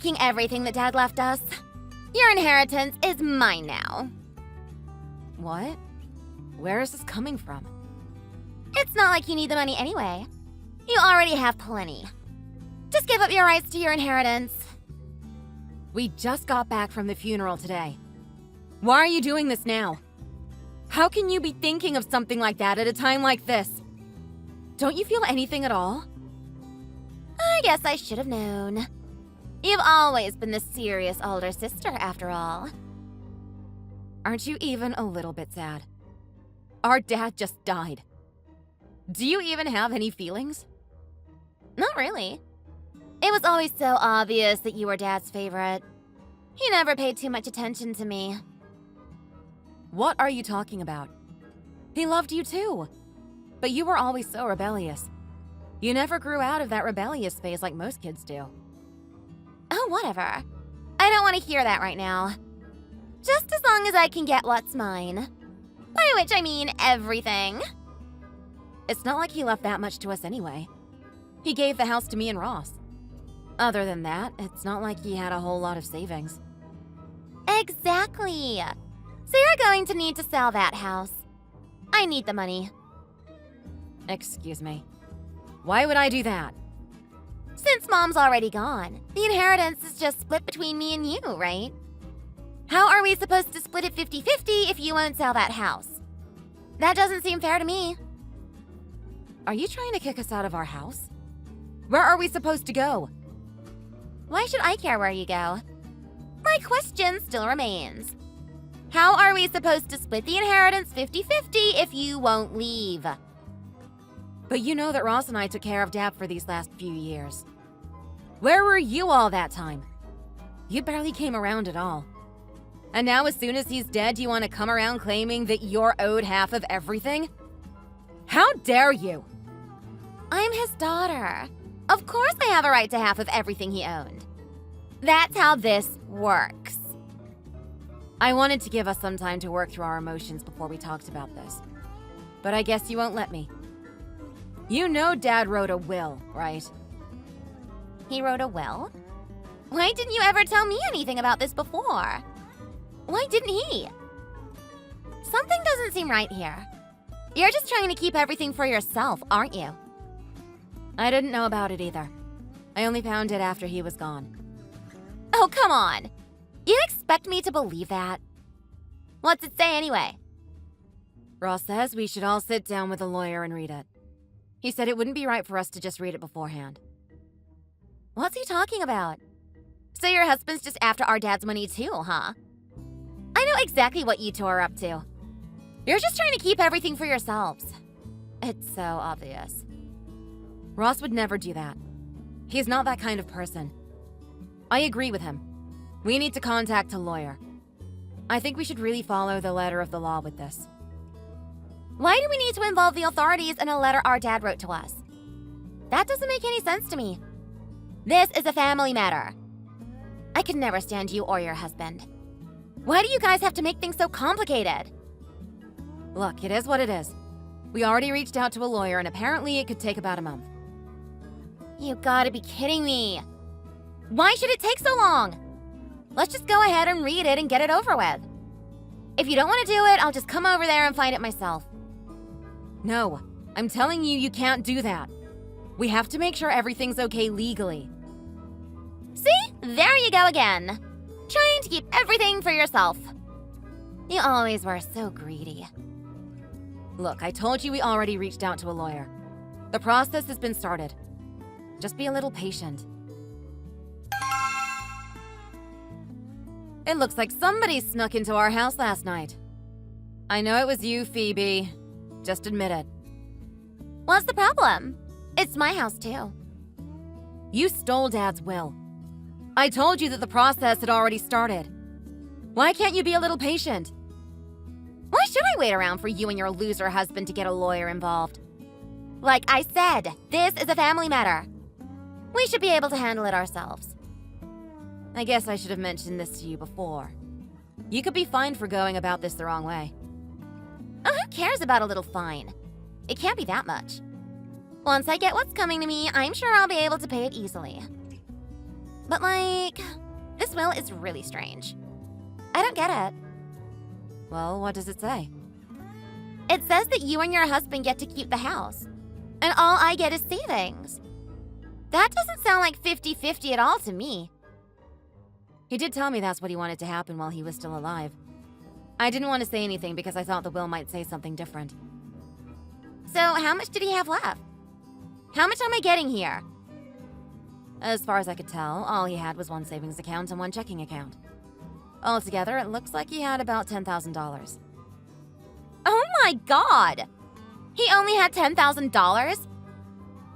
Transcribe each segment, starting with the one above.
taking everything that Dad left us. Your inheritance is mine now. What? Where is this coming from? It's not like you need the money anyway. You already have plenty. Just give up your rights to your inheritance. We just got back from the funeral today. Why are you doing this now? How can you be thinking of something like that at a time like this? Don't you feel anything at all? I guess I should have known. You've always been the serious older sister, after all. Aren't you even a little bit sad? Our dad just died. Do you even have any feelings? Not really. It was always so obvious that you were Dad's favorite. He never paid too much attention to me. What are you talking about? He loved you too. But you were always so rebellious. You never grew out of that rebellious phase like most kids do. Oh, whatever. I don't want to hear that right now. Just as long as I can get what's mine. By which I mean everything. It's not like he left that much to us anyway. He gave the house to me and Ross. Other than that, it's not like he had a whole lot of savings. Exactly. So you're going to need to sell that house. I need the money. Excuse me. Why would I do that? Since Mom's already gone, the inheritance is just split between me and you, right? How are we supposed to split it 50-50 if you won't sell that house? That doesn't seem fair to me. Are you trying to kick us out of our house? Where are we supposed to go? Why should I care where you go? My question still remains. How are we supposed to split the inheritance 50-50 if you won't leave? But you know that Ross and I took care of Dad for these last few years. Where were you all that time? You barely came around at all. And now as soon as he's dead, you want to come around claiming that you're owed half of everything? How dare you? I'm his daughter. Of course I have a right to half of everything he owned. That's how this works. I wanted to give us some time to work through our emotions before we talked about this. But I guess you won't let me. You know Dad wrote a will, right? He wrote a will? Why didn't you ever tell me anything about this before? Why didn't he? Something doesn't seem right here. You're just trying to keep everything for yourself, aren't you? I didn't know about it either. I only found it after he was gone. Oh, come on. You expect me to believe that? What's it say anyway? Ross says we should all sit down with a lawyer and read it. He said it wouldn't be right for us to just read it beforehand. What's he talking about? So your husband's just after our dad's money too, huh? I know exactly what you two are up to. You're just trying to keep everything for yourselves. It's so obvious. Ross would never do that. He's not that kind of person. I agree with him. We need to contact a lawyer. I think we should really follow the letter of the law with this. Why do we need to involve the authorities in a letter our dad wrote to us? That doesn't make any sense to me. This is a family matter. I could never stand you or your husband. Why do you guys have to make things so complicated? Look, it is what it is. We already reached out to a lawyer and apparently it could take about a month. You gotta be kidding me. Why should it take so long? Let's just go ahead and read it and get it over with. If you don't want to do it, I'll just come over there and find it myself. No, I'm telling you, you can't do that. We have to make sure everything's okay legally. See? There you go again. Trying to keep everything for yourself. You always were so greedy. Look, I told you we already reached out to a lawyer. The process has been started. Just be a little patient. It looks like somebody snuck into our house last night. I know it was you, Phoebe. Just admit it. What's the problem? It's my house too. You stole Dad's will. I told you that the process had already started. Why can't you be a little patient? Why should I wait around for you and your loser husband to get a lawyer involved? Like I said, this is a family matter. We should be able to handle it ourselves. I guess I should have mentioned this to you before. You could be fined for going about this the wrong way. Oh, who cares about a little fine? It can't be that much. Once I get what's coming to me, I'm sure I'll be able to pay it easily. But this will is really strange. I don't get it. Well, what does it say? It says that you and your husband get to keep the house, and all I get is savings. That doesn't sound like 50-50 at all to me. He did tell me that's what he wanted to happen while he was still alive. I didn't want to say anything because I thought the will might say something different. So how much did he have left? How much am I getting here? As far as I could tell, all he had was one savings account and one checking account. Altogether, it looks like he had about $10,000. Oh my god! He only had $10,000?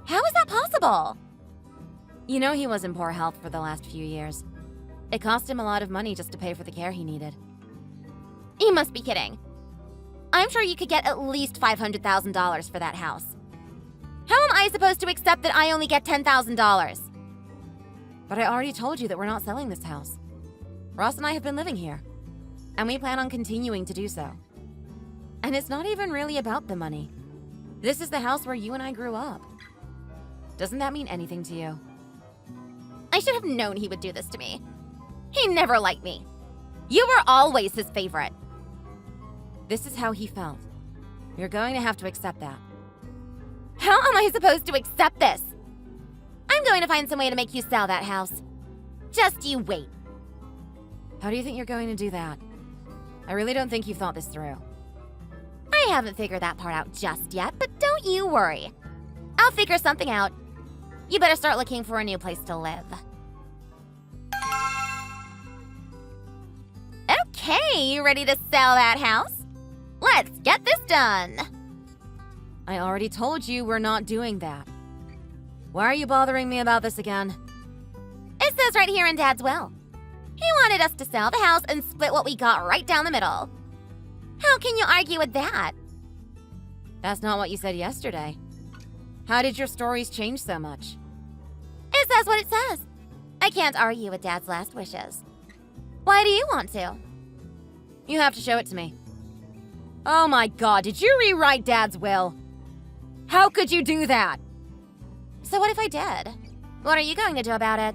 How is that possible? You know he was in poor health for the last few years. It cost him a lot of money just to pay for the care he needed. You must be kidding. I'm sure you could get at least $500,000 for that house. How am I supposed to accept that I only get $10,000? But I already told you that we're not selling this house. Ross and I have been living here, and we plan on continuing to do so. And it's not even really about the money. This is the house where you and I grew up. Doesn't that mean anything to you? I should have known he would do this to me. He never liked me. You were always his favorite. This is how he felt. You're going to have to accept that. How am I supposed to accept this? I'm going to find some way to make you sell that house. Just you wait. How do you think you're going to do that? I really don't think you've thought this through. I haven't figured that part out just yet, but don't you worry. I'll figure something out. You better start looking for a new place to live. Okay, you ready to sell that house? Let's get this done. I already told you we're not doing that. Why are you bothering me about this again? It says right here in Dad's will. He wanted us to sell the house and split what we got right down the middle. How can you argue with that? That's not what you said yesterday. How did your stories change so much? It says what it says. I can't argue with Dad's last wishes. Why do you want to? You have to show it to me. Oh my god, did you rewrite Dad's will? How could you do that? So what if I did? What are you going to do about it?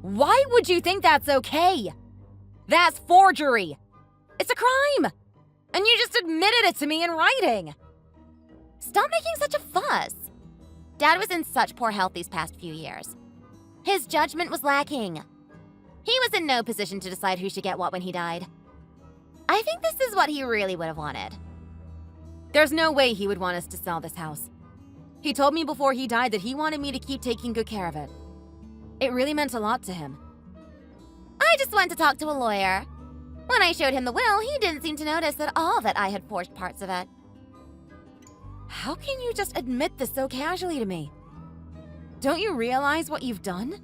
Why would you think that's okay? That's forgery. It's a crime. And you just admitted it to me in writing. Stop making such a fuss. Dad was in such poor health these past few years. His judgment was lacking. He was in no position to decide who should get what when he died. I think this is what he really would have wanted. There's no way he would want us to sell this house. He told me before he died that he wanted me to keep taking good care of it. It really meant a lot to him. I just went to talk to a lawyer. When I showed him the will, he didn't seem to notice at all that I had forged parts of it. How can you just admit this so casually to me? Don't you realize what you've done?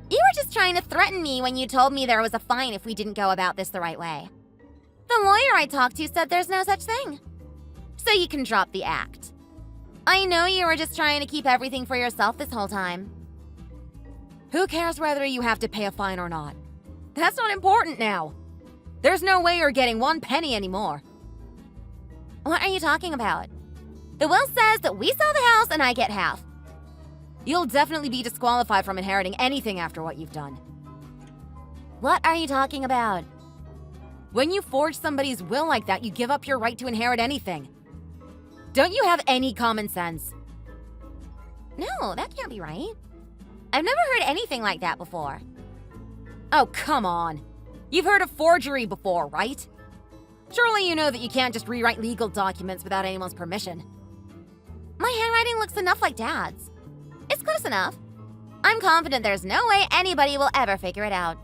You were just trying to threaten me when you told me there was a fine if we didn't go about this the right way. The lawyer I talked to said there's no such thing. So you can drop the act. I know you were just trying to keep everything for yourself this whole time. Who cares whether you have to pay a fine or not? That's not important now. There's no way you're getting 1 penny anymore. What are you talking about? The will says that we sell the house and I get half. You'll definitely be disqualified from inheriting anything after what you've done. What are you talking about? When you forge somebody's will like that, you give up your right to inherit anything. Don't you have any common sense? No, that can't be right. I've never heard anything like that before. Oh, come on. You've heard of forgery before, right? Surely you know that you can't just rewrite legal documents without anyone's permission. My handwriting looks enough like Dad's. It's close enough. I'm confident there's no way anybody will ever figure it out.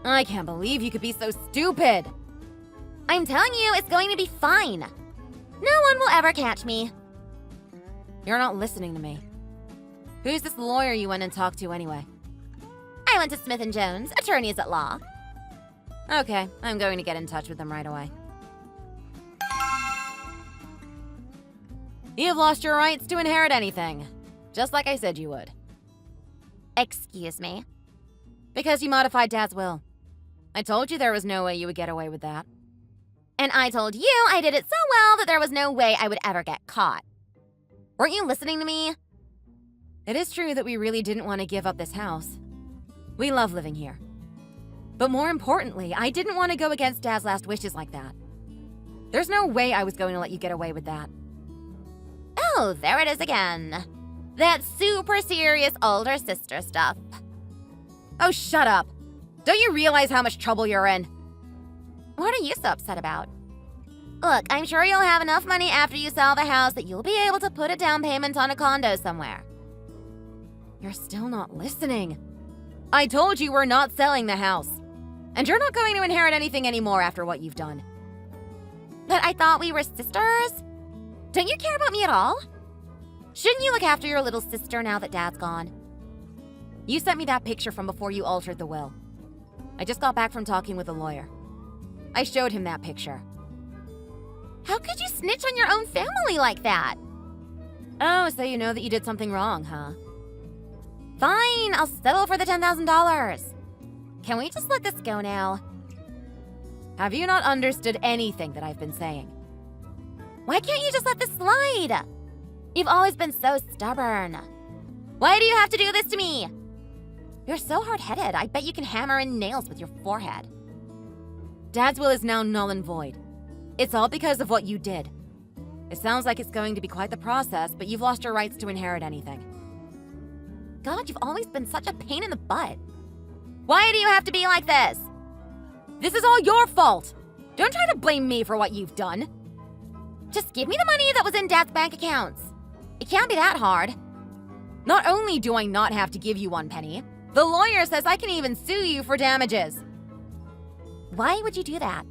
I can't believe you could be so stupid. I'm telling you, it's going to be fine. No one will ever catch me. You're not listening to me. Who's this lawyer you went and talked to anyway? I went to Smith & Jones, attorneys at law. Okay, I'm going to get in touch with them right away. You've lost your rights to inherit anything, just like I said you would. Excuse me? Because you modified Dad's will. I told you there was no way you would get away with that. And I told you I did it so well that there was no way I would ever get caught. Weren't you listening to me? It is true that we really didn't want to give up this house. We love living here. But more importantly, I didn't want to go against Dad's last wishes like that. There's no way I was going to let you get away with that. Oh, there it is again. That super serious older sister stuff. Oh, shut up. Don't you realize how much trouble you're in? What are you so upset about? Look, I'm sure you'll have enough money after you sell the house that you'll be able to put a down payment on a condo somewhere. You're still not listening. I told you we're not selling the house. And you're not going to inherit anything anymore after what you've done. But I thought we were sisters? Don't you care about me at all? Shouldn't you look after your little sister now that Dad's gone? You sent me that picture from before you altered the will. I just got back from talking with a lawyer. I showed him that picture. How could you snitch on your own family like that? Oh, so you know that you did something wrong, huh? Fine, I'll settle for the $10,000. Can we just let this go now? Have you not understood anything that I've been saying? Why can't you just let this slide? You've always been so stubborn. Why do you have to do this to me? You're so hard-headed, I bet you can hammer in nails with your forehead. Dad's will is now null and void. It's all because of what you did. It sounds like it's going to be quite the process, but you've lost your rights to inherit anything. God, you've always been such a pain in the butt. Why do you have to be like this? This is all your fault! Don't try to blame me for what you've done. Just give me the money that was in Dad's bank accounts. It can't be that hard. Not only do I not have to give you 1 penny, the lawyer says I can even sue you for damages. Why would you do that?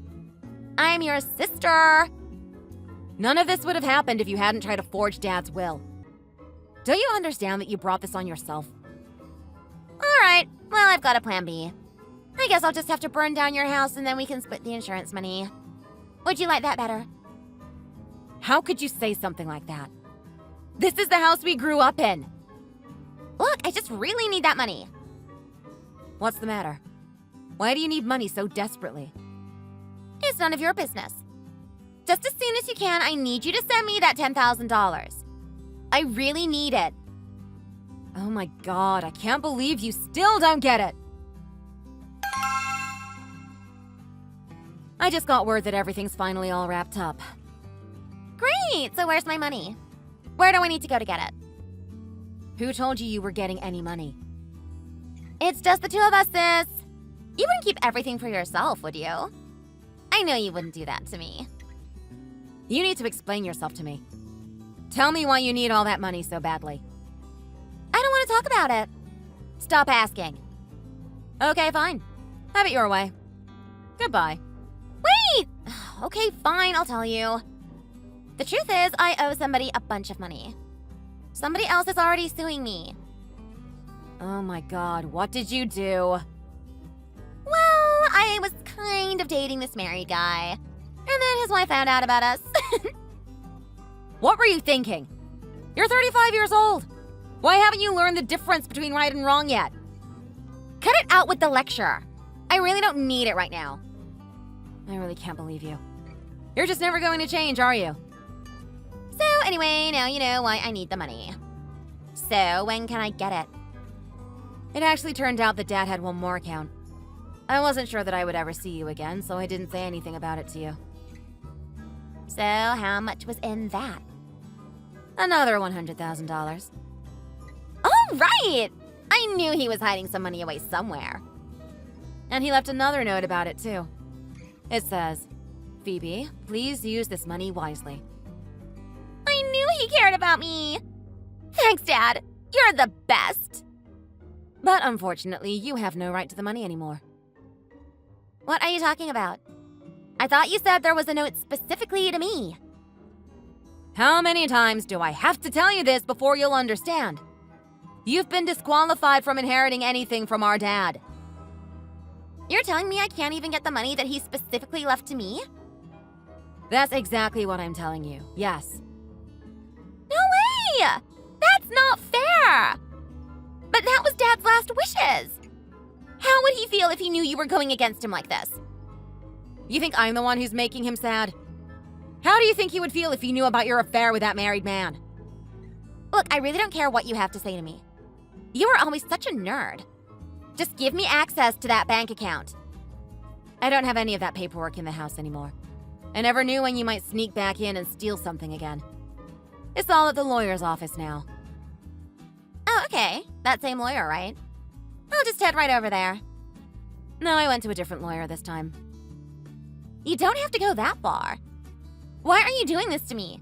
I'm your sister. None of this would have happened if you hadn't tried to forge Dad's will. Don't you understand that you brought this on yourself? All right, well, I've got a plan B. I guess I'll just have to burn down your house and then we can split the insurance money. Would you like that better? How could you say something like that? This is the house we grew up in. Look, I just really need that money. What's the matter? Why do you need money so desperately? It's none of your business. Just as soon as you can, I need you to send me that $10,000. I really need it. Oh my God, I can't believe you still don't get it. I just got word that everything's finally all wrapped up. Great, so where's my money? Where do I need to go to get it? Who told you you were getting any money? It's just the two of us, sis. You wouldn't keep everything for yourself, would you? I know you wouldn't do that to me. You need to explain yourself to me. Tell me why you need all that money so badly. I don't want to talk about it. Stop asking. Okay, fine. Have it your way. Goodbye. Wait! Okay, fine, I'll tell you. The truth is, I owe somebody a bunch of money. Somebody else is already suing me. Oh my God, what did you do? Well, I was kind of dating this married guy. And then his wife found out about us. What were you thinking? You're 35 years old. Why haven't you learned the difference between right and wrong yet? Cut it out with the lecture. I really don't need it right now. I really can't believe you. You're just never going to change, are you? So anyway, now you know why I need the money. So when can I get it? It actually turned out that Dad had one more account. I wasn't sure that I would ever see you again, so I didn't say anything about it to you. So how much was in that? Another $100,000. Oh, right! I knew he was hiding some money away somewhere. And he left another note about it, too. It says, Phoebe, please use this money wisely. I knew he cared about me. Thanks, Dad. You're the best. But unfortunately, you have no right to the money anymore. What are you talking about? I thought you said there was a note specifically to me. How many times do I have to tell you this before you'll understand? You've been disqualified from inheriting anything from our dad. You're telling me I can't even get the money that he specifically left to me? That's exactly what I'm telling you, yes. No way! That's not fair! But that was Dad's last wishes. How would he feel if he knew you were going against him like this? You think I'm the one who's making him sad? How do you think he would feel if he knew about your affair with that married man? Look, I really don't care what you have to say to me. You were always such a nerd. Just give me access to that bank account. I don't have any of that paperwork in the house anymore. I never knew when you might sneak back in and steal something again. It's all at the lawyer's office now. Oh, okay. That same lawyer, right? I'll just head right over there. No, I went to a different lawyer this time. You don't have to go that far. Why are you doing this to me?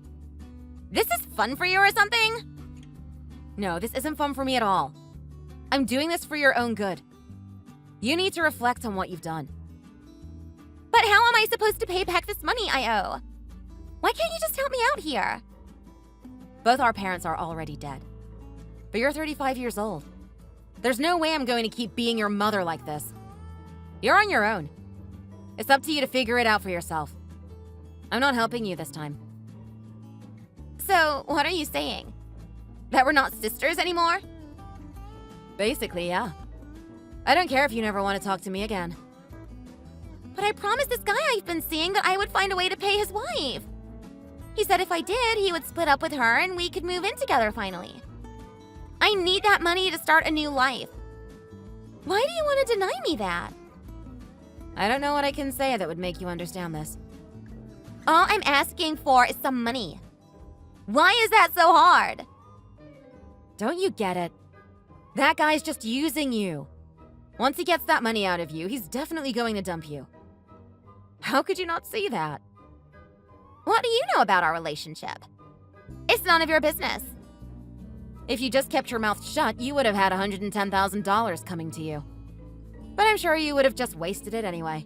This is fun for you or something? No, this isn't fun for me at all. I'm doing this for your own good. You need to reflect on what you've done. But how am I supposed to pay back this money I owe? Why can't you just help me out here? Both our parents are already dead. But you're 35 years old. There's no way I'm going to keep being your mother like this. You're on your own. It's up to you to figure it out for yourself. I'm not helping you this time. So, what are you saying? That we're not sisters anymore? Basically, yeah. I don't care if you never want to talk to me again. But I promised this guy I've been seeing that I would find a way to pay his wife. He said if I did, he would split up with her and we could move in together finally. I need that money to start a new life. Why do you want to deny me that? I don't know what I can say that would make you understand this. All I'm asking for is some money. Why is that so hard? Don't you get it? That guy's just using you. Once he gets that money out of you, he's definitely going to dump you. How could you not see that? What do you know about our relationship? It's none of your business. If you just kept your mouth shut, you would have had $110,000 coming to you. But I'm sure you would have just wasted it anyway.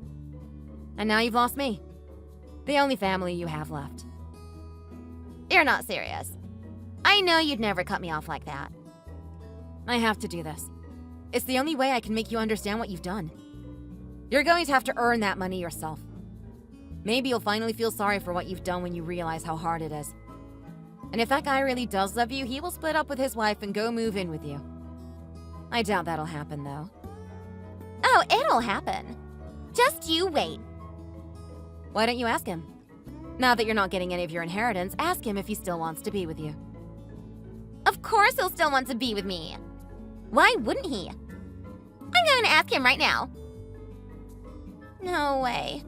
And now you've lost me. The only family you have left. You're not serious. I know you'd never cut me off like that. I have to do this. It's the only way I can make you understand what you've done. You're going to have to earn that money yourself. Maybe you'll finally feel sorry for what you've done when you realize how hard it is. And if that guy really does love you, he will split up with his wife and go move in with you. I doubt that'll happen, though. Oh, it'll happen. Just you wait. Why don't you ask him? Now that you're not getting any of your inheritance, ask him if he still wants to be with you. Of course he'll still want to be with me. Why wouldn't he? I'm going to ask him right now. No way.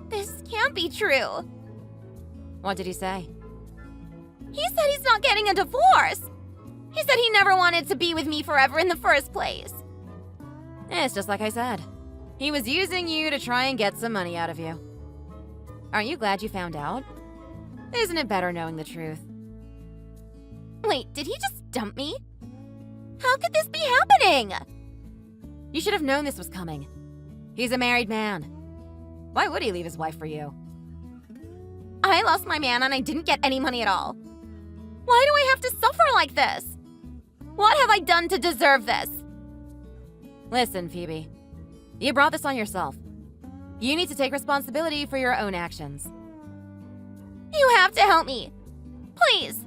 This can't be true. What did he say? He said he's not getting a divorce. He said he never wanted to be with me forever in the first place. It's just like I said. He was using you to try and get some money out of you. Aren't you glad you found out? Isn't it better knowing the truth? Wait, did he just dump me? How could this be happening? You should have known this was coming. He's a married man. Why would he leave his wife for you? I lost my man and I didn't get any money at all. Why do I have to suffer like this? What have I done to deserve this? Listen, Phoebe. You brought this on yourself. You need to take responsibility for your own actions. You have to help me. Please.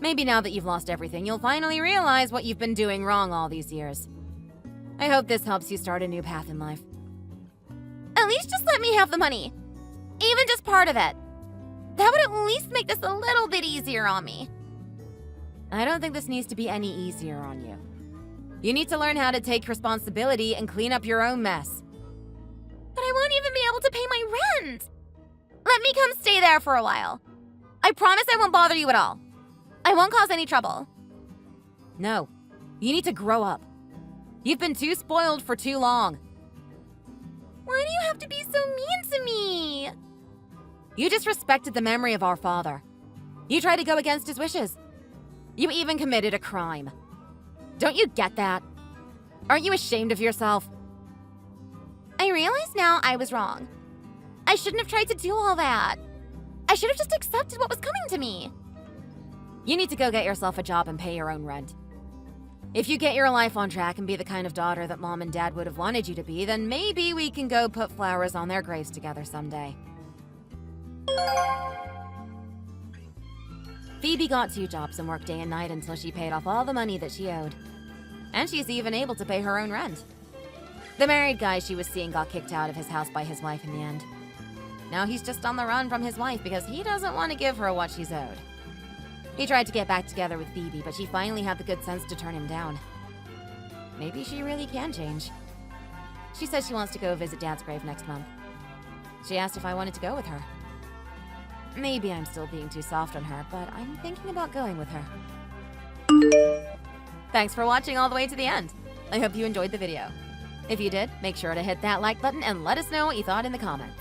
Maybe now that you've lost everything, you'll finally realize what you've been doing wrong all these years. I hope this helps you start a new path in life. At least just let me have the money. Even just part of it. That would at least make this a little bit easier on me. I don't think this needs to be any easier on you. You need to learn how to take responsibility and clean up your own mess. But I won't even be able to pay my rent. Let me come stay there for a while. I promise I won't bother you at all. I won't cause any trouble. No, you need to grow up. You've been too spoiled for too long. Why do you have to be so mean to me? You disrespected the memory of our father. You tried to go against his wishes. You even committed a crime. Don't you get that? Aren't you ashamed of yourself? I realize now I was wrong. I shouldn't have tried to do all that. I should have just accepted what was coming to me. You need to go get yourself a job and pay your own rent. If you get your life on track and be the kind of daughter that Mom and Dad would have wanted you to be, then maybe we can go put flowers on their graves together someday. Phoebe got 2 jobs and worked day and night until she paid off all the money that she owed. And she's even able to pay her own rent. The married guy she was seeing got kicked out of his house by his wife in the end. Now he's just on the run from his wife because he doesn't want to give her what she's owed. He tried to get back together with Phoebe, but she finally had the good sense to turn him down. Maybe she really can change. She said she wants to go visit Dad's grave next month. She asked if I wanted to go with her. Maybe I'm still being too soft on her, but I'm thinking about going with her. Thanks for watching all the way to the end. I hope you enjoyed the video. If you did, make sure to hit that like button and let us know what you thought in the comments.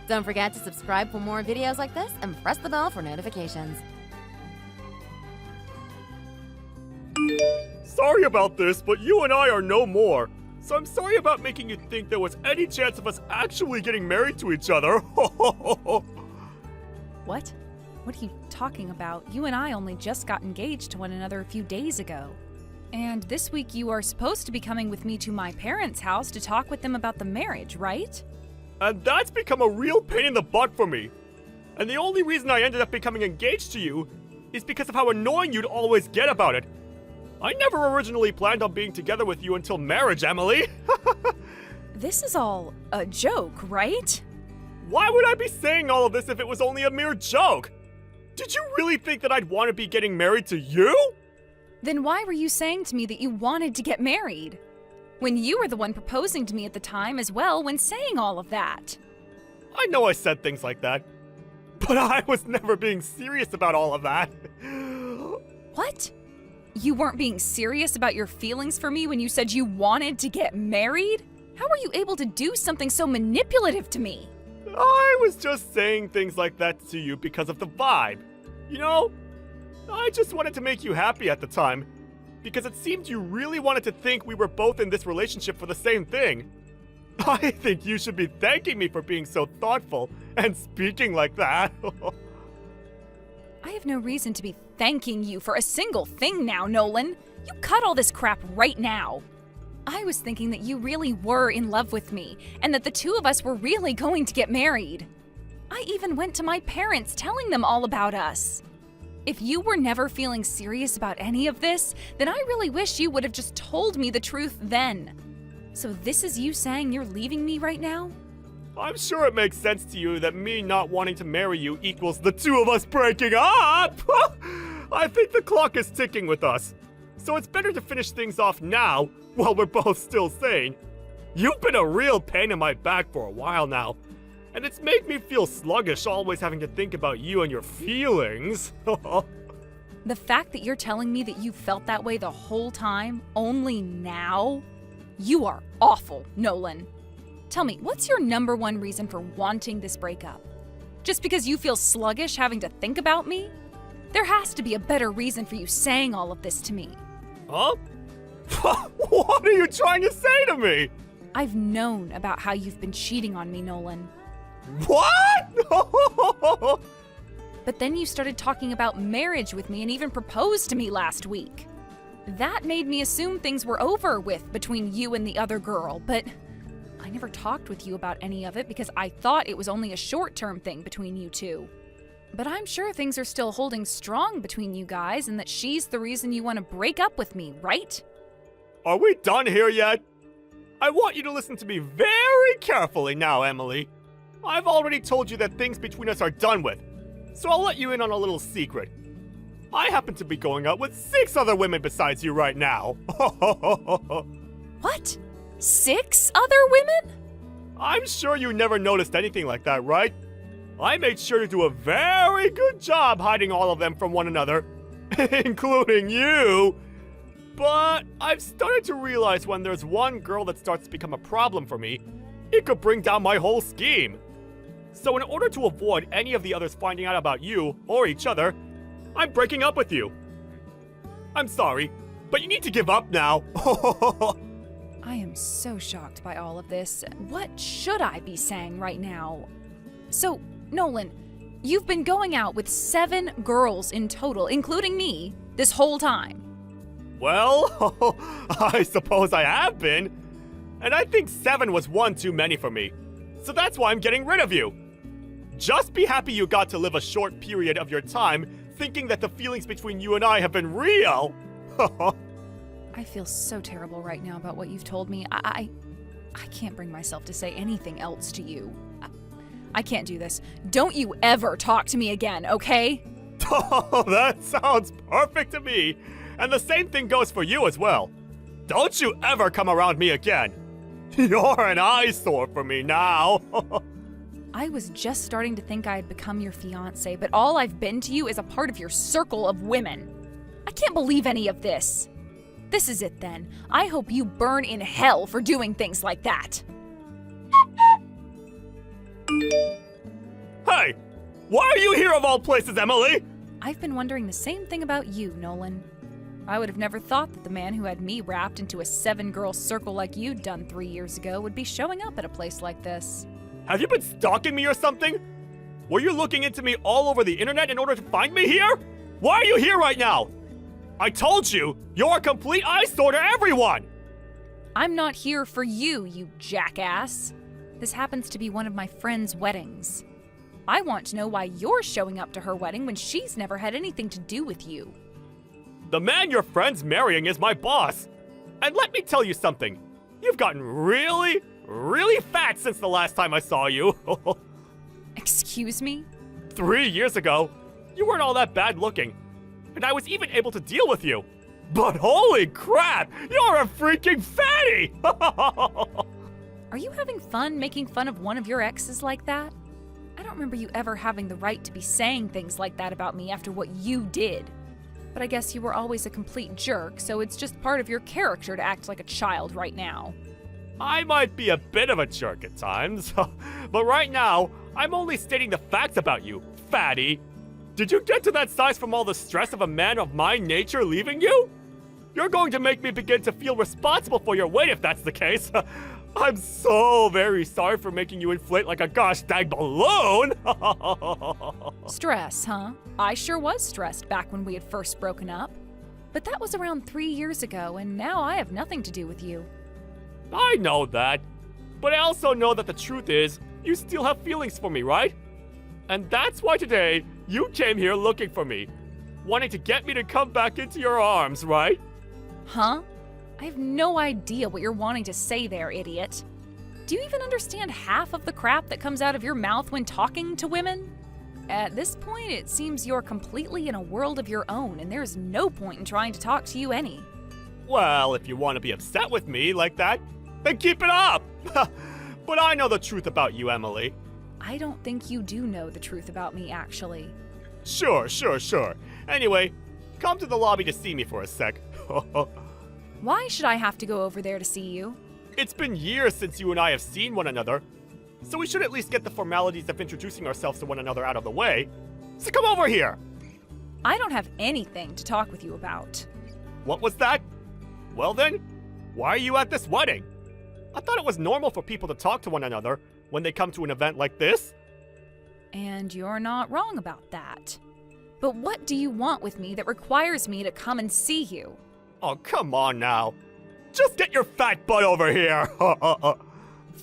Don't forget to subscribe for more videos like this and press the bell for notifications. Sorry about this, but you and I are no more. So I'm sorry about making you think there was any chance of us actually getting married to each other. What? What are you talking about? You and I only just got engaged to one another a few days ago. And this week you are supposed to be coming with me to my parents' house to talk with them about the marriage, right? And that's become a real pain in the butt for me. And the only reason I ended up becoming engaged to you is because of how annoying you'd always get about it. I never originally planned on being together with you until marriage, Emily. This is all a joke, right? Why would I be saying all of this if it was only a mere joke? Did you really think that I'd want to be getting married to you? Then why were you saying to me that you wanted to get married? When you were the one proposing to me at the time as well when saying all of that. I know I said things like that, but I was never being serious about all of that. What? You weren't being serious about your feelings for me when you said you wanted to get married? How were you able to do something so manipulative to me? I was just saying things like that to you because of the vibe. You know, I just wanted to make you happy at the time, because it seemed you really wanted to think we were both in this relationship for the same thing. I think you should be thanking me for being so thoughtful and speaking like that. I have no reason to be thanking you for a single thing now, Nolan. You cut all this crap right now. I was thinking that you really were in love with me, and that the two of us were really going to get married. I even went to my parents telling them all about us. If you were never feeling serious about any of this, then I really wish you would have just told me the truth then. So this is you saying you're leaving me right now? I'm sure it makes sense to you that me not wanting to marry you equals the two of us breaking up! I think the clock is ticking with us. So it's better to finish things off now, while we're both still sane. You've been a real pain in my back for a while now, and it's made me feel sluggish always having to think about you and your feelings. The fact that you're telling me that you felt that way the whole time, only now? You are awful, Nolan. Tell me, what's your number one reason for wanting this breakup? Just because you feel sluggish having to think about me? There has to be a better reason for you saying all of this to me. Huh? What are you trying to say to me? I've known about how you've been cheating on me, Nolan. What? But then you started talking about marriage with me and even proposed to me last week. That made me assume things were over with between you and the other girl, but I never talked with you about any of it because I thought it was only a short-term thing between you two. But I'm sure things are still holding strong between you guys and that she's the reason you want to break up with me, right? Are we done here yet? I want you to listen to me very carefully now, Emily. I've already told you that things between us are done with, so I'll let you in on a little secret. I happen to be going out with 6 other women besides you right now. What? 6 other women? I'm sure you never noticed anything like that, right? I made sure to do a very good job hiding all of them from one another, including you. But I've started to realize when there's one girl that starts to become a problem for me, it could bring down my whole scheme. So in order to avoid any of the others finding out about you or each other, I'm breaking up with you. I'm sorry, but you need to give up now. I am so shocked by all of this. What should I be saying right now? So, Nolan, you've been going out with 7 girls in total, including me, this whole time. Well, I suppose I have been. And I think 7 was one too many for me. So that's why I'm getting rid of you. Just be happy you got to live a short period of your time thinking that the feelings between you and I have been real. I feel so terrible right now about what you've told me. I can't bring myself to say anything else to you. I can't do this. Don't you ever talk to me again, okay? Oh, that sounds perfect to me. And the same thing goes for you as well. Don't you ever come around me again. You're an eyesore for me now. I was just starting to think I had become your fiancé, but all I've been to you is a part of your circle of women. I can't believe any of this. This is it then. I hope you burn in hell for doing things like that. Hey, why are you here of all places, Emily? I've been wondering the same thing about you, Nolan. I would have never thought that the man who had me wrapped into a 7-girl circle like you'd done 3 years ago would be showing up at a place like this. Have you been stalking me or something? Were you looking into me all over the internet in order to find me here? Why are you here right now? I told you, you're a complete eyesore to everyone! I'm not here for you, you jackass. This happens to be one of my friend's weddings. I want to know why you're showing up to her wedding when she's never had anything to do with you. The man your friend's marrying is my boss. And let me tell you something. You've gotten really, really fat since the last time I saw you. Excuse me? 3 years ago, you weren't all that bad looking. And I was even able to deal with you. But holy crap, you're a freaking fatty! Are you having fun making fun of one of your exes like that? I don't remember you ever having the right to be saying things like that about me after what you did. But I guess you were always a complete jerk, so it's just part of your character to act like a child right now. I might be a bit of a jerk at times, but right now, I'm only stating the facts about you, fatty. Did you get to that size from all the stress of a man of my nature leaving you? You're going to make me begin to feel responsible for your weight if that's the case. I'm so very sorry for making you inflate like a gosh dang balloon! Stress, huh? I sure was stressed back when we had first broken up. But that was around 3 years ago, and now I have nothing to do with you. I know that, but I also know that the truth is, you still have feelings for me, right? And that's why today, you came here looking for me, wanting to get me to come back into your arms, right? Huh? I have no idea what you're wanting to say there, idiot. Do you even understand half of the crap that comes out of your mouth when talking to women? At this point, it seems you're completely in a world of your own, and there's no point in trying to talk to you any. Well, if you want to be upset with me like that, then keep it up! But I know the truth about you, Emily. I don't think you do know the truth about me, actually. Sure. Anyway, come to the lobby to see me for a sec. Why should I have to go over there to see you? It's been years since you and I have seen one another, so we should at least get the formalities of introducing ourselves to one another out of the way. So come over here! I don't have anything to talk with you about. What was that? Well then, why are you at this wedding? I thought it was normal for people to talk to one another when they come to an event like this. And you're not wrong about that. But what do you want with me that requires me to come and see you? Oh, come on now. Just get your fat butt over here.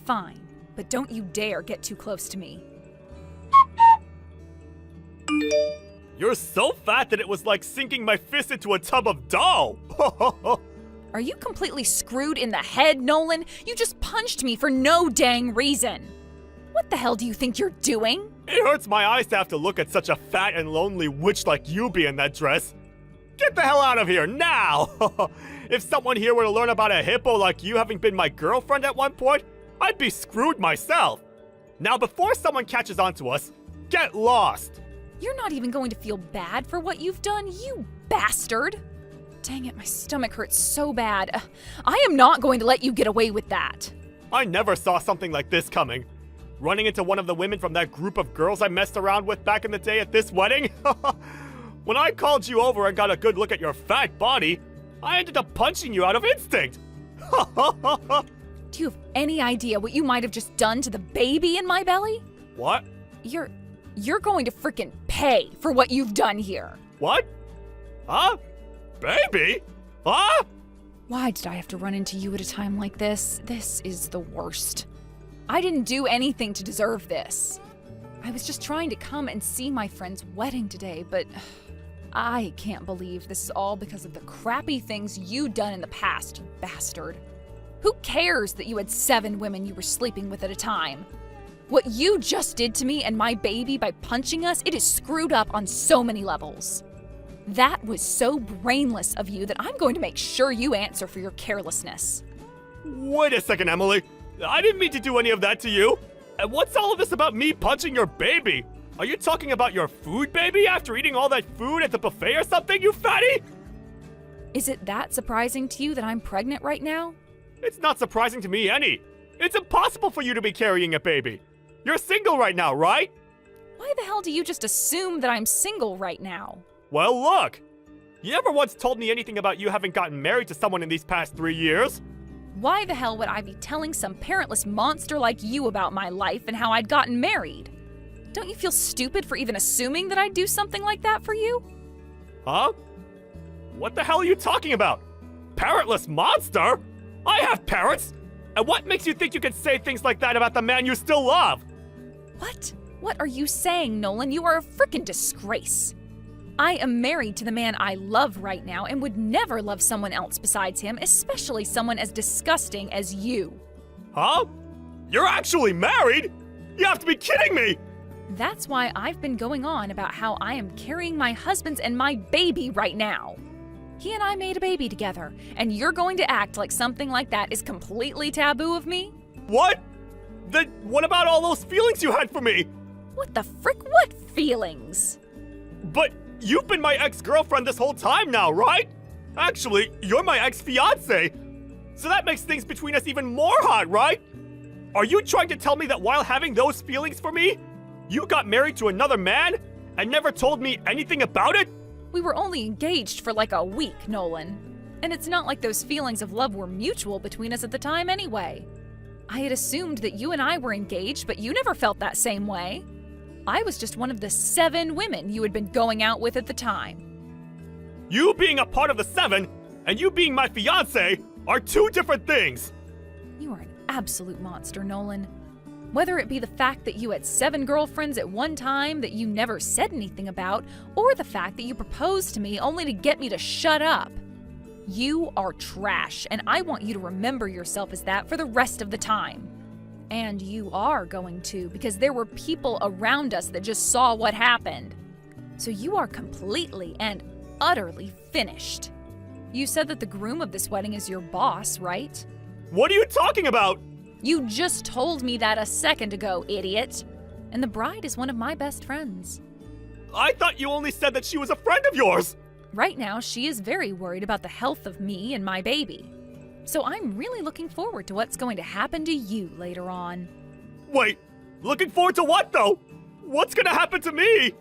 Fine, but don't you dare get too close to me. You're so fat that it was like sinking my fist into a tub of dough. Are you completely screwed in the head, Nolan? You just punched me for no dang reason. What the hell do you think you're doing? It hurts my eyes to have to look at such a fat and lonely witch like you be in that dress. Get the hell out of here, now! If someone here were to learn about a hippo like you having been my girlfriend at one point, I'd be screwed myself. Now, before someone catches on to us, get lost! You're not even going to feel bad for what you've done, you bastard! Dang it, my stomach hurts so bad. I am not going to let you get away with that. I never saw something like this coming. Running into one of the women from that group of girls I messed around with back in the day at this wedding? When I called you over and got a good look at your fat body, I ended up punching you out of instinct. Do you have any idea what you might have just done to the baby in my belly? What? You're going to frickin' pay for what you've done here. What? Huh? Baby? Huh? Why did I have to run into you at a time like this? This is the worst. I didn't do anything to deserve this. I was just trying to come and see my friend's wedding today, but I can't believe this is all because of the crappy things you done in the past, you bastard. Who cares that you had 7 women you were sleeping with at a time? What you just did to me and my baby by punching us, it is screwed up on so many levels. That was so brainless of you that I'm going to make sure you answer for your carelessness. Wait a second, Emily. I didn't mean to do any of that to you. And what's all of this about me punching your baby? Are you talking about your food, baby, after eating all that food at the buffet or something, you fatty? Is it that surprising to you that I'm pregnant right now? It's not surprising to me any. It's impossible for you to be carrying a baby. You're single right now, right? Why the hell do you just assume that I'm single right now? Well, look. You never once told me anything about you having gotten married to someone in these past 3 years. Why the hell would I be telling some parentless monster like you about my life and how I'd gotten married? Don't you feel stupid for even assuming that I'd do something like that for you? Huh? What the hell are you talking about? Parentless monster? I have parents! And what makes you think you can say things like that about the man you still love? What? What are you saying, Nolan? You are a frickin' disgrace. I am married to the man I love right now and would never love someone else besides him, especially someone as disgusting as you. Huh? You're actually married? You have to be kidding me! That's why I've been going on about how I am carrying my husband's and my baby right now. He and I made a baby together, and you're going to act like something like that is completely taboo of me? What? Then what about all those feelings you had for me? What the frick? What feelings? But you've been my ex-girlfriend this whole time now, right? Actually, you're my ex-fiance. So that makes things between us even more hot, right? Are you trying to tell me that while having those feelings for me, you got married to another man and never told me anything about it? We were only engaged for like a week, Nolan. And it's not like those feelings of love were mutual between us at the time anyway. I had assumed that you and I were engaged, but you never felt that same way. I was just one of the 7 women you had been going out with at the time. You being a part of the 7 and you being my fiance are 2 different things. You are an absolute monster, Nolan. Whether it be the fact that you had 7 girlfriends at one time that you never said anything about, or the fact that you proposed to me only to get me to shut up. You are trash, and I want you to remember yourself as that for the rest of the time. And you are going to, because there were people around us that just saw what happened. So you are completely and utterly finished. You said that the groom of this wedding is your boss, right? What are you talking about? You just told me that a second ago, idiot. And the bride is one of my best friends. I thought you only said that she was a friend of yours. Right now, she is very worried about the health of me and my baby. So I'm really looking forward to what's going to happen to you later on. Wait, looking forward to what though? What's gonna happen to me?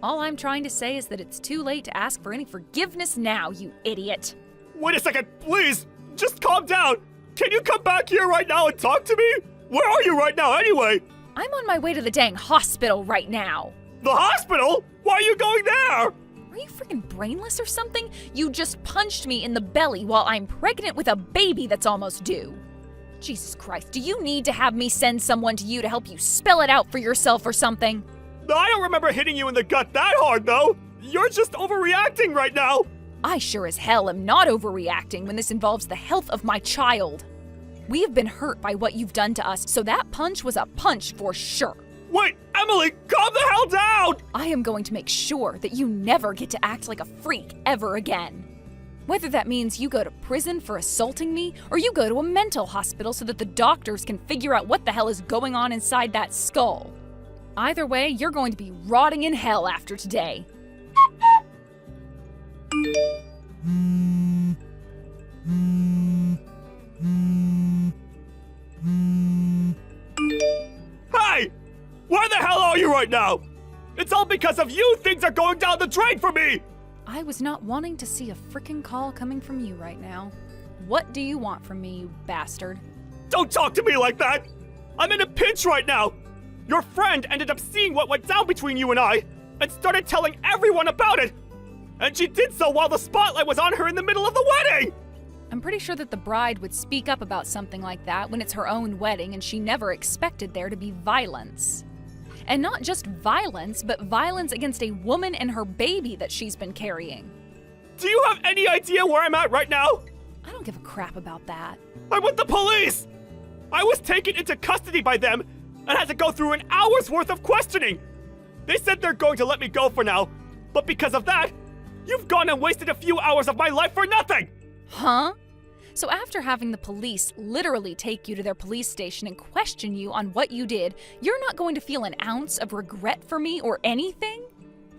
All I'm trying to say is that it's too late to ask for any forgiveness now, you idiot. Wait a second, please, just calm down. Can you come back here right now and talk to me? Where are you right now anyway? I'm on my way to the dang hospital right now. The hospital? Why are you going there? Are you freaking brainless or something? You just punched me in the belly while I'm pregnant with a baby that's almost due. Jesus Christ, do you need to have me send someone to you to help you spell it out for yourself or something? I don't remember hitting you in the gut that hard though. You're just overreacting right now. I sure as hell am not overreacting when this involves the health of my child. We have been hurt by what you've done to us, so that punch was a punch for sure. Wait, Emily, calm the hell down! I am going to make sure that you never get to act like a freak ever again. Whether that means you go to prison for assaulting me, or you go to a mental hospital so that the doctors can figure out what the hell is going on inside that skull. Either way, you're going to be rotting in hell after today. Hey! Where the hell are you right now? It's all because of you things are going down the drain for me! I was not wanting to see a frickin' call coming from you right now. What do you want from me, you bastard? Don't talk to me like that! I'm in a pinch right now! Your friend ended up seeing what went down between you and I, and started telling everyone about it! And she did so while the spotlight was on her in the middle of the wedding! I'm pretty sure that the bride would speak up about something like that when it's her own wedding and she never expected there to be violence. And not just violence, but violence against a woman and her baby that she's been carrying. Do you have any idea where I'm at right now? I don't give a crap about that. I'm with the police! I was taken into custody by them and had to go through an hour's worth of questioning. They said they're going to let me go for now, but because of that, you've gone and wasted a few hours of my life for nothing! Huh? So after having the police literally take you to their police station and question you on what you did, you're not going to feel an ounce of regret for me or anything?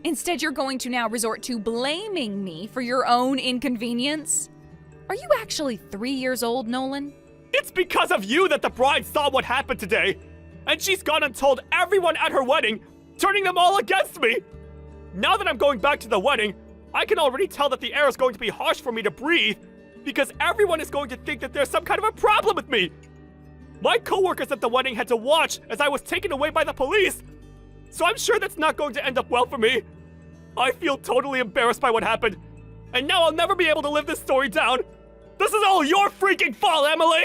Instead, you're going to now resort to blaming me for your own inconvenience? Are you actually 3 years old, Nolan? It's because of you that the bride saw what happened today, and she's gone and told everyone at her wedding, turning them all against me! Now that I'm going back to the wedding, I can already tell that the air is going to be harsh for me to breathe, because everyone is going to think that there's some kind of a problem with me! My coworkers at the wedding had to watch as I was taken away by the police, so I'm sure that's not going to end up well for me. I feel totally embarrassed by what happened, and now I'll never be able to live this story down. This is all your freaking fault, Emily!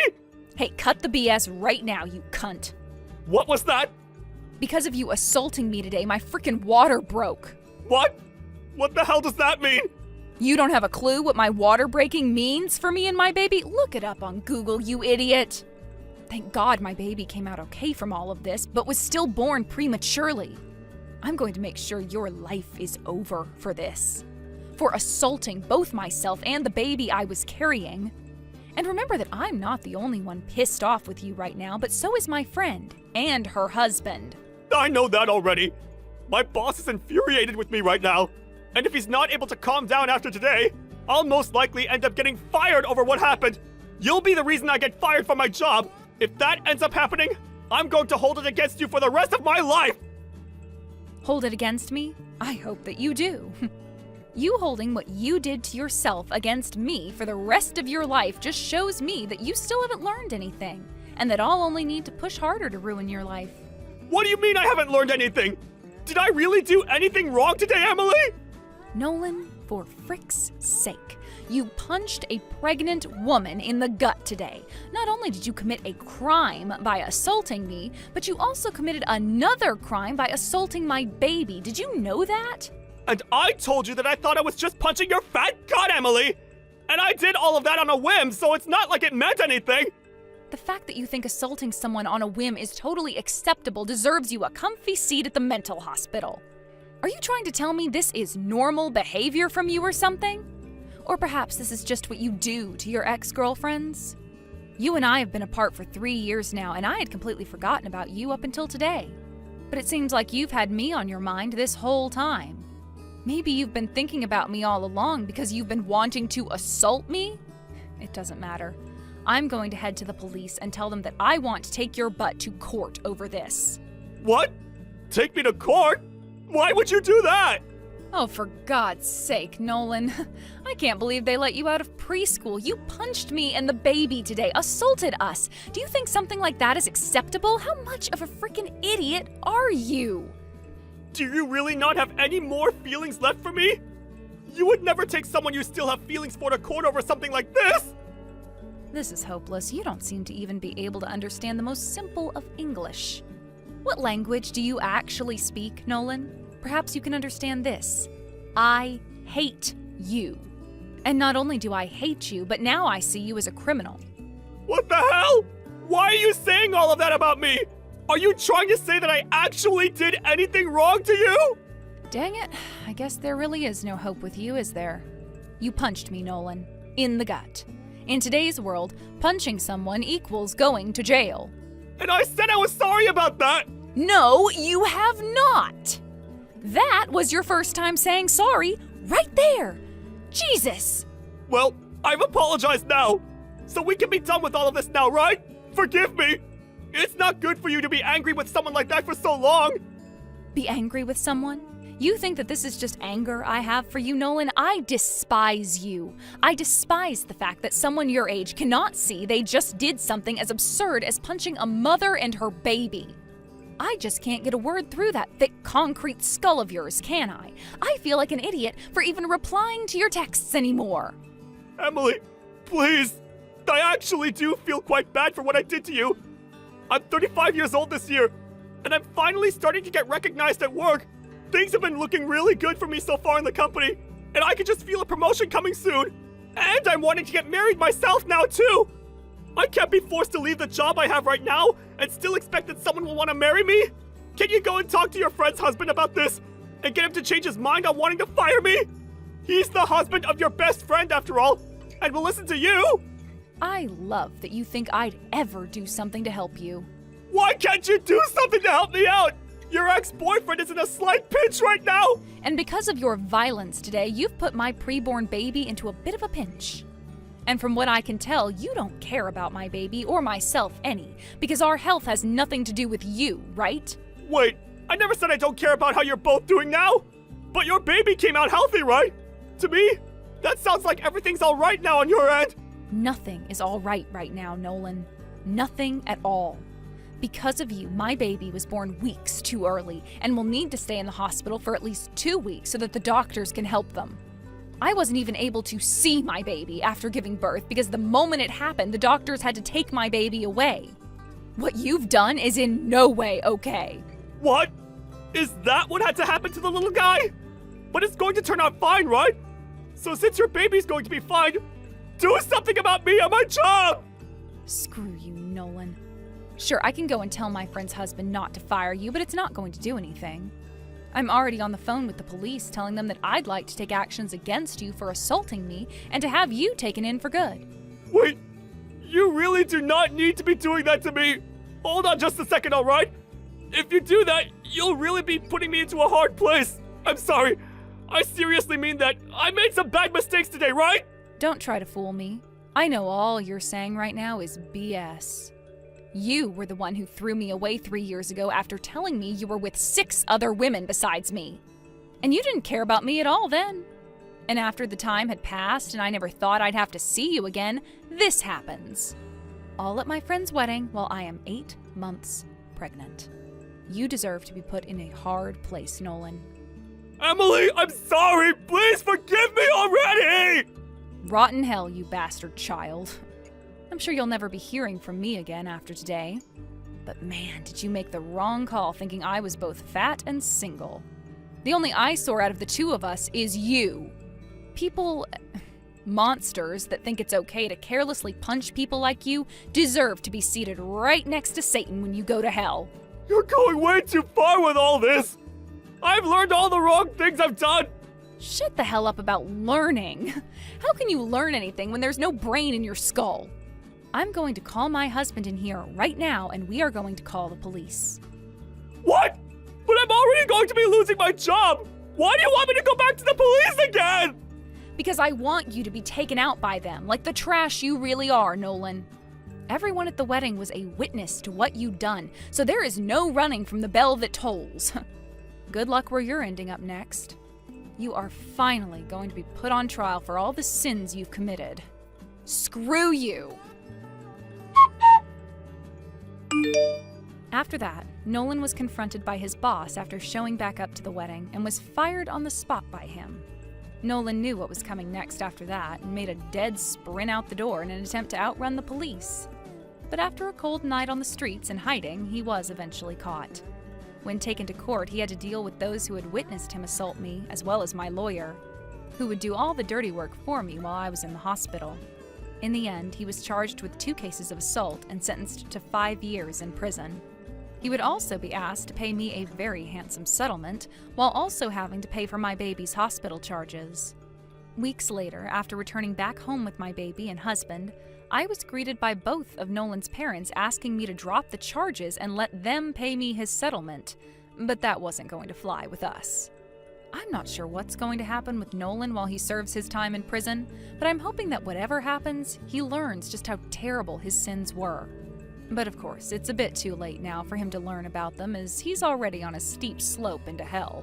Hey, cut the BS right now, you cunt. What was that? Because of you assaulting me today, my frickin' water broke. What? What the hell does that mean? You don't have a clue what my water breaking means for me and my baby? Look it up on Google, you idiot. Thank God my baby came out okay from all of this, but was still born prematurely. I'm going to make sure your life is over for this. For assaulting both myself and the baby I was carrying. And remember that I'm not the only one pissed off with you right now, but so is my friend and her husband. I know that already. My boss is infuriated with me right now. And if he's not able to calm down after today, I'll most likely end up getting fired over what happened. You'll be the reason I get fired from my job. If that ends up happening, I'm going to hold it against you for the rest of my life. Hold it against me? I hope that you do. You holding what you did to yourself against me for the rest of your life just shows me that you still haven't learned anything, and that I'll only need to push harder to ruin your life. What do you mean I haven't learned anything? Did I really do anything wrong today, Emily? Nolan, for frick's sake, you punched a pregnant woman in the gut today. Not only did you commit a crime by assaulting me, but you also committed another crime by assaulting my baby. Did you know that? And I told you that I thought I was just punching your fat gut, Emily! And I did all of that on a whim, so it's not like it meant anything! The fact that you think assaulting someone on a whim is totally acceptable deserves you a comfy seat at the mental hospital. Are you trying to tell me this is normal behavior from you or something? Or perhaps this is just what you do to your ex-girlfriends? You and I have been apart for 3 years now, and I had completely forgotten about you up until today. But it seems like you've had me on your mind this whole time. Maybe you've been thinking about me all along because you've been wanting to assault me? It doesn't matter. I'm going to head to the police and tell them that I want to take your butt to court over this. What? Take me to court? Why would you do that? Oh, for God's sake, Nolan. I can't believe they let you out of preschool. You punched me and the baby today, assaulted us. Do you think something like that is acceptable? How much of a freaking idiot are you? Do you really not have any more feelings left for me? You would never take someone you still have feelings for to court over something like this? This is hopeless. You don't seem to even be able to understand the most simple of English. What language do you actually speak, Nolan? Perhaps you can understand this. I hate you. And not only do I hate you, but now I see you as a criminal. What the hell? Why are you saying all of that about me? Are you trying to say that I actually did anything wrong to you? Dang it, I guess there really is no hope with you, is there? You punched me, Nolan. In the gut. In today's world, punching someone equals going to jail. And I said I was sorry about that! No, you have not! That was your first time saying sorry, right there! Jesus! Well, I've apologized now, so we can be done with all of this now, right? Forgive me! It's not good for you to be angry with someone like that for so long! Be angry with someone? You think that this is just anger I have for you, Nolan? I despise you. I despise the fact that someone your age cannot see they just did something as absurd as punching a mother and her baby. I just can't get a word through that thick concrete skull of yours, can I? I feel like an idiot for even replying to your texts anymore. Emily, please. I actually do feel quite bad for what I did to you. I'm 35 years old this year, and I'm finally starting to get recognized at work. Things have been looking really good for me so far in the company, and I can just feel a promotion coming soon. And I'm wanting to get married myself now, too. I can't be forced to leave the job I have right now and still expect that someone will want to marry me? Can you go and talk to your friend's husband about this and get him to change his mind on wanting to fire me? He's the husband of your best friend after all, and will listen to you. I love that you think I'd ever do something to help you. Why can't you do something to help me out? Your ex-boyfriend is in a slight pinch right now. And because of your violence today, you've put my preborn baby into a bit of a pinch. And from what I can tell, you don't care about my baby or myself any, because our health has nothing to do with you, right? Wait, I never said I don't care about how you're both doing now. But your baby came out healthy, right? To me, that sounds like everything's all right now on your end. Nothing is all right now, Nolan. Nothing at all. Because of you, my baby was born weeks too early and will need to stay in the hospital for at least 2 weeks so that the doctors can help them. I wasn't even able to see my baby after giving birth because the moment it happened, the doctors had to take my baby away. What you've done is in no way okay. What? Is that what had to happen to the little guy? But it's going to turn out fine, right? So since your baby's going to be fine, do something about me and my job! Screw you, Nolan. Sure, I can go and tell my friend's husband not to fire you, but it's not going to do anything. I'm already on the phone with the police telling them that I'd like to take actions against you for assaulting me and to have you taken in for good. Wait, you really do not need to be doing that to me. Hold on just a second, all right? If you do that, you'll really be putting me into a hard place. I'm sorry. I seriously mean that. I made some bad mistakes today, right? Don't try to fool me. I know all you're saying right now is BS. You were the one who threw me away 3 years ago after telling me you were with 6 other women besides me. And you didn't care about me at all then. And after the time had passed and I never thought I'd have to see you again, this happens. All at my friend's wedding while I am 8 months pregnant. You deserve to be put in a hard place, Nolan. Emily, I'm sorry. Please forgive me already. Rotten hell, you bastard child. I'm sure you'll never be hearing from me again after today. But man, did you make the wrong call thinking I was both fat and single. The only eyesore out of the two of us is you. People, monsters that think it's okay to carelessly punch people like you deserve to be seated right next to Satan when you go to hell. You're going way too far with all this. I've learned all the wrong things I've done. Shut the hell up about learning. How can you learn anything when there's no brain in your skull? I'm going to call my husband in here right now, and we are going to call the police. What? But I'm already going to be losing my job. Why do you want me to go back to the police again? Because I want you to be taken out by them, like the trash you really are, Nolan. Everyone at the wedding was a witness to what you'd done, so there is no running from the bell that tolls. Good luck where you're ending up next. You are finally going to be put on trial for all the sins you've committed. Screw you! After that, Nolan was confronted by his boss after showing back up to the wedding and was fired on the spot by him. Nolan knew what was coming next after that and made a dead sprint out the door in an attempt to outrun the police. But after a cold night on the streets and hiding, he was eventually caught. When taken to court, he had to deal with those who had witnessed him assault me, as well as my lawyer, who would do all the dirty work for me while I was in the hospital. In the end, he was charged with 2 cases of assault and sentenced to 5 years in prison. He would also be asked to pay me a very handsome settlement, while also having to pay for my baby's hospital charges. Weeks later, after returning back home with my baby and husband, I was greeted by both of Nolan's parents asking me to drop the charges and let them pay me his settlement, but that wasn't going to fly with us. I'm not sure what's going to happen with Nolan while he serves his time in prison, but I'm hoping that whatever happens, he learns just how terrible his sins were. But of course, it's a bit too late now for him to learn about them, as he's already on a steep slope into hell.